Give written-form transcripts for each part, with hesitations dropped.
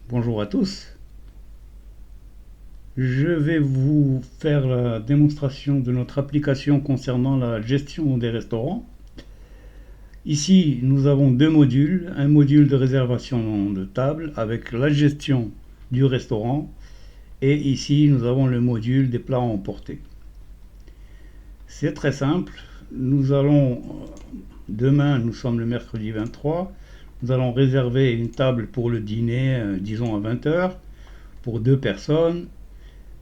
Bonjour à tous. Je vais vous faire la démonstration de notre application concernant la gestion des restaurants. Ici, nous avons deux modules. Un module de réservation de table avec la gestion du restaurant. Et ici, nous avons le module des plats à emporter. C'est très simple. Demain, nous sommes le mercredi 23. Nous allons réserver une table pour le dîner, disons à 20 heures, pour deux personnes.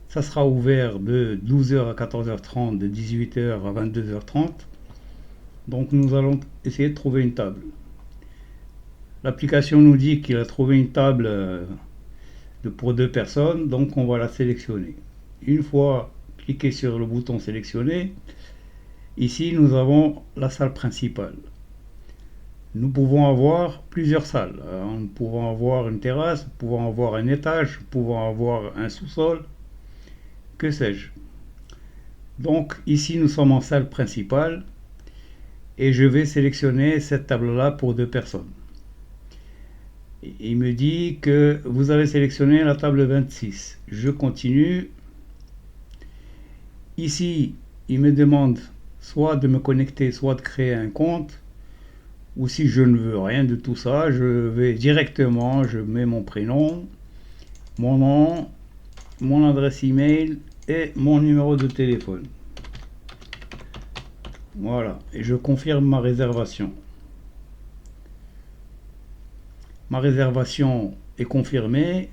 Ça sera ouvert de 12 heures à 14h30, de 18 heures à 22h30. Donc nous allons essayer de trouver une table. L'application nous dit qu'il a trouvé une table pour deux personnes, donc on va la sélectionner. Une fois cliqué sur le bouton sélectionner, ici nous avons la salle principale. Nous pouvons avoir plusieurs salles. Nous pouvons avoir une terrasse, nous pouvons avoir un étage, nous pouvons avoir un sous-sol, que sais-je. Donc ici nous sommes en salle principale et je vais sélectionner cette table-là pour deux personnes. Il me dit que vous avez sélectionné la table 26. Je continue. Ici, il me demande soit de me connecter, soit de créer un compte. Ou si je ne veux rien de tout ça, je vais directement, je mets mon prénom, mon nom, mon adresse email et mon numéro de téléphone. Voilà, et je confirme ma réservation. Ma réservation est confirmée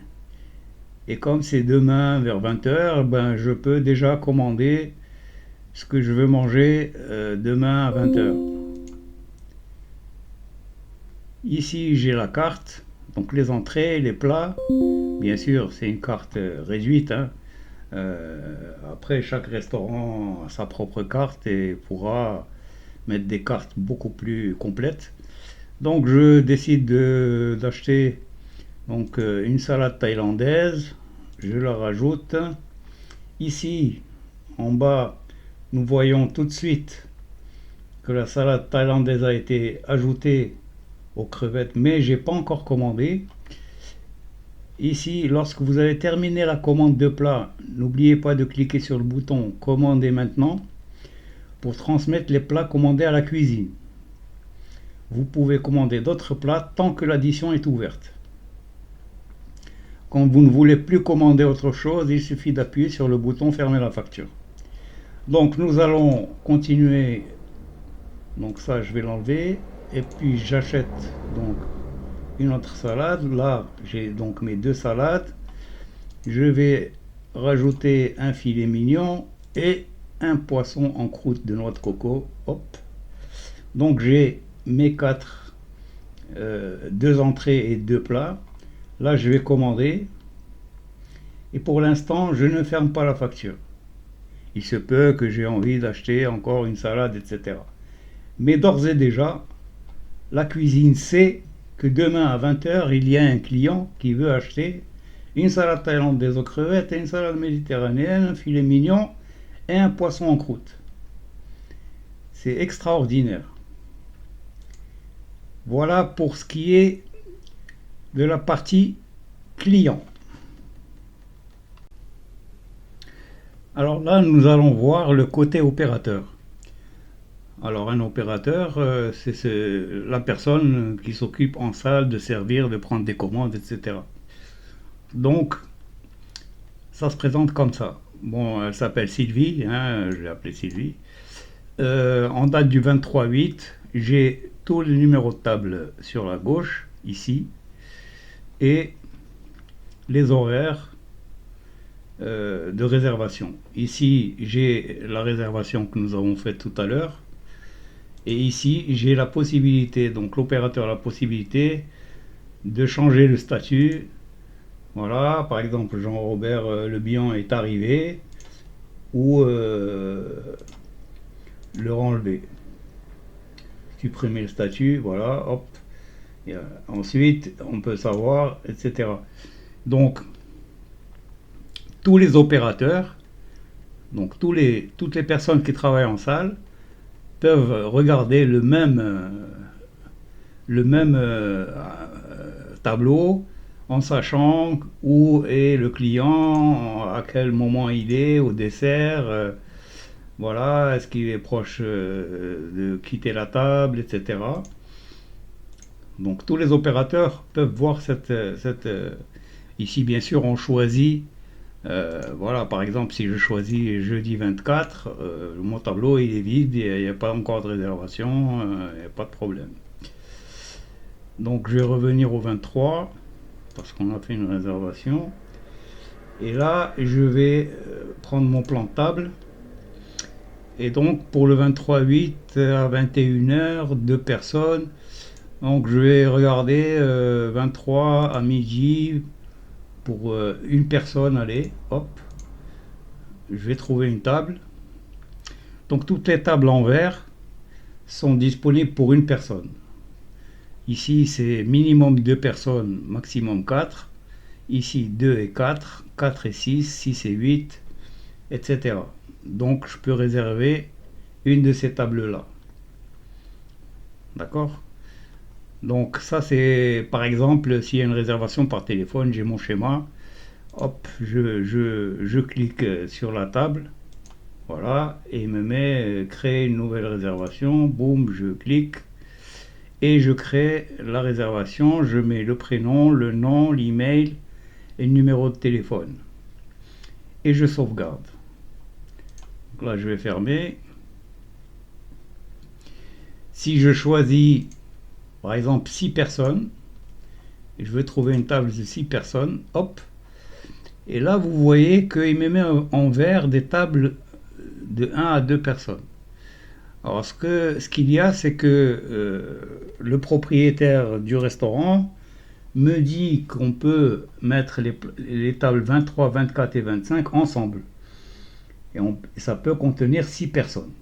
et comme c'est demain vers 20 heures, ben je peux déjà commander ce que je veux manger demain à 20 heures. Ici j'ai la carte, donc les entrées, les plats. Bien sûr c'est une carte réduite, hein. Après chaque restaurant a sa propre carte et pourra mettre des cartes beaucoup plus complètes. Donc je décide d'acheter une salade thaïlandaise, je la rajoute. Ici en bas nous voyons tout de suite que la salade thaïlandaise a été ajoutée aux crevettes, mais j'ai pas encore commandé. Ici, lorsque vous avez terminé la commande de plat, n'oubliez pas de cliquer sur le bouton commander maintenant pour transmettre les plats commandés à la cuisine. Vous pouvez commander d'autres plats tant que l'addition est ouverte. Quand vous ne voulez plus commander autre chose, il suffit d'appuyer sur le bouton fermer la facture. Donc nous allons continuer. Donc ça je vais l'enlever et puis j'achète donc une autre salade. Là j'ai donc mes deux salades. Je vais rajouter un filet mignon et un poisson en croûte de noix de coco. Hop. Donc j'ai mes deux entrées et deux plats. Là je vais commander et pour l'instant je ne ferme pas la facture. Il se peut que j'ai envie d'acheter encore une salade, etc. Mais d'ores et déjà, la cuisine sait que demain à 20 heures, il y a un client qui veut acheter une salade thaïlandaise aux crevettes et une salade méditerranéenne, un filet mignon et un poisson en croûte. C'est extraordinaire. Voilà pour ce qui est de la partie client. Alors là, nous allons voir le côté opérateur. Alors un opérateur, c'est la personne qui s'occupe en salle de servir, de prendre des commandes, etc. Donc, ça se présente comme ça. Bon, elle s'appelle Sylvie, hein, je l'ai appelée Sylvie. En date du 23/8, j'ai tous les numéros de table sur la gauche, ici, et les horaires de réservation. Ici, j'ai la réservation que nous avons faite tout à l'heure. Et ici, j'ai la possibilité, donc l'opérateur a la possibilité de changer le statut. Voilà, par exemple, Jean-Robert Le Bihan est arrivé ou le enlever. Supprimer le statut, voilà, hop. Et ensuite, on peut savoir, etc. Donc, tous les opérateurs, donc toutes les personnes qui travaillent en salle, peuvent regarder le même tableau en sachant où est le client, à quel moment il est au dessert, voilà, est-ce qu'il est proche de quitter la table, etc. Donc tous les opérateurs peuvent voir ici bien sûr on choisit, voilà, par exemple si je choisis jeudi 24, mon tableau il est vide, il n'y a pas encore de réservation, il n'y a pas de problème. Donc je vais revenir au 23 parce qu'on a fait une réservation. Et là, je vais prendre mon plan de table. Et donc, pour le 23-8 à 21h, deux personnes. Donc, je vais regarder 23 à midi pour une personne. Allez, hop, je vais trouver une table. Donc, toutes les tables en vert sont disponibles pour une personne. Ici, c'est minimum 2 personnes, maximum 4. Ici, 2 et 4, 4 et 6, 6 et 8, etc. Donc, je peux réserver une de ces tables-là. D'accord? Donc, ça, c'est par exemple, s'il y a une réservation par téléphone, j'ai mon schéma. Hop, je clique sur la table. Voilà, et il me met créer une nouvelle réservation. Boum, je clique. Et je crée la réservation. Je mets le prénom, le nom, l'email et le numéro de téléphone. Et je sauvegarde. Donc là, je vais fermer. Si je choisis, par exemple, 6 personnes, et je veux trouver une table de 6 personnes, hop, et là, vous voyez qu'il me met en vert des tables de 1 à 2 personnes. Alors, ce qu'il y a, c'est que le propriétaire du restaurant me dit qu'on peut mettre les tables 23, 24 et 25 ensemble. Et ça peut contenir 6 personnes.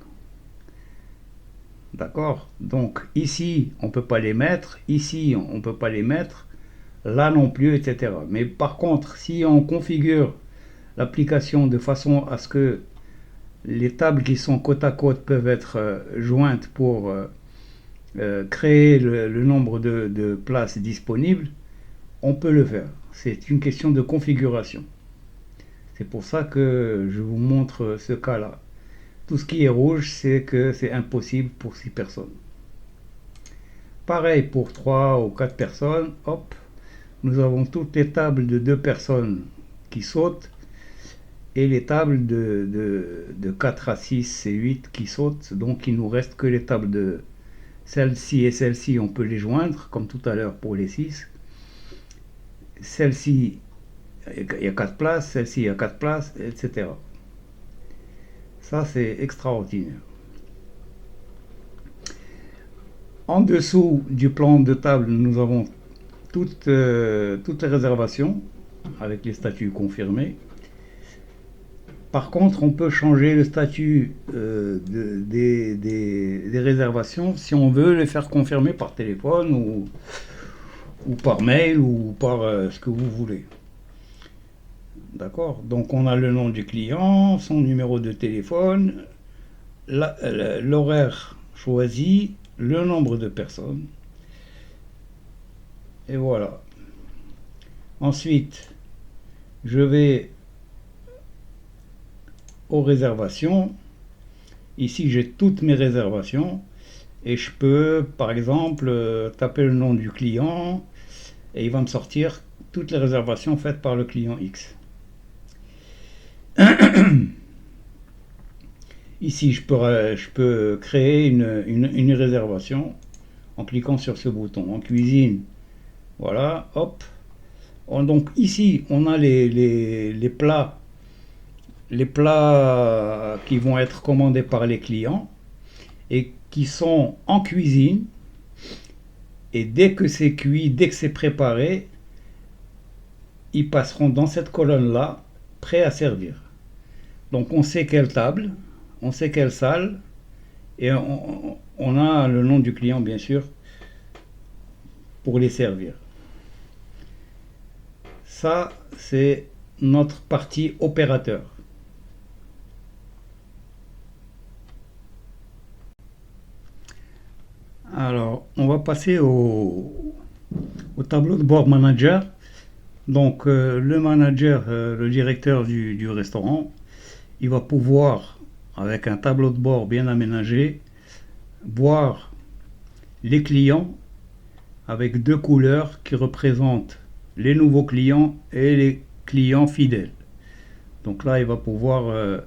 D'accord? Donc ici, on ne peut pas les mettre, ici, on ne peut pas les mettre, là non plus, etc. Mais par contre, si on configure l'application de façon à ce que les tables qui sont côte à côte peuvent être jointes pour créer le nombre de places disponibles, on peut le faire. C'est une question de configuration. C'est pour ça que je vous montre ce cas-là. Tout ce qui est rouge, c'est que c'est impossible pour 6 personnes. Pareil pour 3 ou 4 personnes. Hop, nous avons toutes les tables de 2 personnes qui sautent et les tables de 4 à 6 et 8 qui sautent. Donc il nous reste que les tables de celle-ci et celle-ci, on peut les joindre comme tout à l'heure pour les 6. Celle-ci, il y a 4 places, celle-ci, il y a 4 places, etc. Ça, c'est extraordinaire. En dessous du plan de table, nous avons toutes les réservations avec les statuts confirmés. Par contre, on peut changer le statut des réservations si on veut les faire confirmer par téléphone ou par mail ou par ce que vous voulez. D'accord? Donc on a le nom du client, son numéro de téléphone, l'horaire choisi, le nombre de personnes. Et voilà. Ensuite, je vais aux réservations. Ici, j'ai toutes mes réservations. Et je peux, par exemple, taper le nom du client et il va me sortir toutes les réservations faites par le client X. Ici, je peux créer une réservation en cliquant sur ce bouton. En cuisine, voilà, hop. Donc ici, on a les plats qui vont être commandés par les clients et qui sont en cuisine. Et dès que c'est cuit, dès que c'est préparé, ils passeront dans cette colonne-là, prêts à servir. Donc on sait quelle table, on sait quelle salle, et on a le nom du client, bien sûr, pour les servir. Ça, c'est notre partie opérateur. Alors, on va passer au tableau de Board Manager. Donc le manager, le directeur du restaurant, il va pouvoir, avec un tableau de bord bien aménagé, voir les clients avec deux couleurs qui représentent les nouveaux clients et les clients fidèles. Donc là, il va pouvoir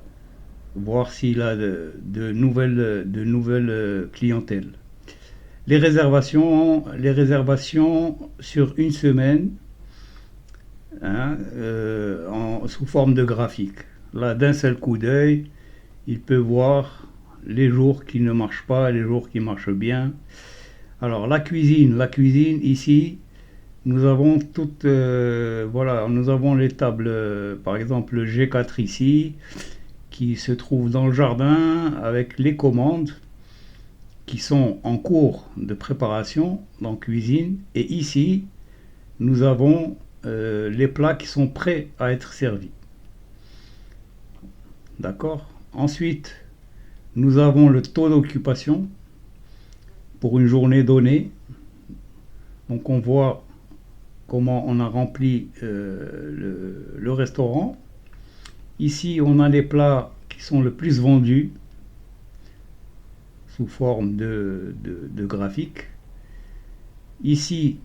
voir s'il a de nouvelles clientèles. Les réservations sur une semaine, hein, sous forme de graphique. Là, d'un seul coup d'œil, il peut voir les jours qui ne marchent pas et les jours qui marchent bien. Alors la cuisine ici, nous avons toutes, voilà, nous avons les tables, par exemple le G4 ici, qui se trouve dans le jardin avec les commandes qui sont en cours de préparation dans cuisine. Et ici, nous avons les plats qui sont prêts à être servis. D'accord. Ensuite, nous avons le taux d'occupation pour une journée donnée. Donc on voit comment on a rempli le restaurant. Ici, on a les plats qui sont le plus vendus sous forme de graphique. Ici,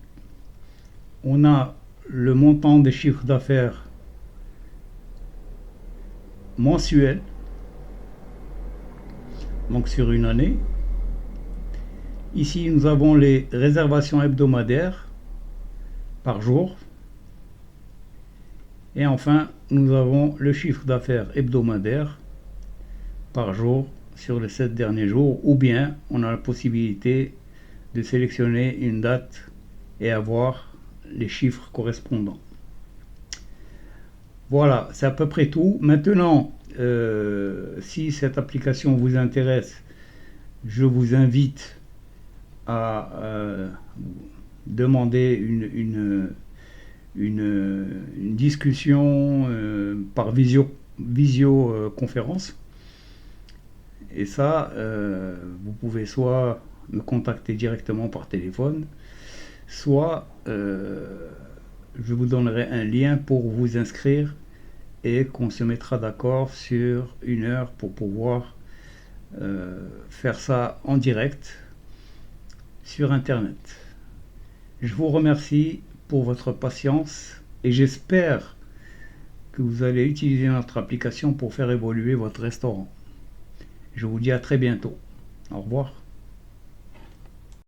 on a le montant des chiffres d'affaires mensuel, donc sur une année. Ici, nous avons les réservations hebdomadaires par jour. Et enfin, nous avons le chiffre d'affaires hebdomadaire par jour sur les 7 derniers jours, ou bien on a la possibilité de sélectionner une date et avoir les chiffres correspondants. Voilà, c'est à peu près tout. Maintenant, si cette application vous intéresse, je vous invite à demander une discussion par visioconférence. Et ça, vous pouvez soit me contacter directement par téléphone, soit je vous donnerai un lien pour vous inscrire et qu'on se mettra d'accord sur une heure pour pouvoir faire ça en direct sur Internet. Je vous remercie pour votre patience et j'espère que vous allez utiliser notre application pour faire évoluer votre restaurant. Je vous dis à très bientôt. Au revoir.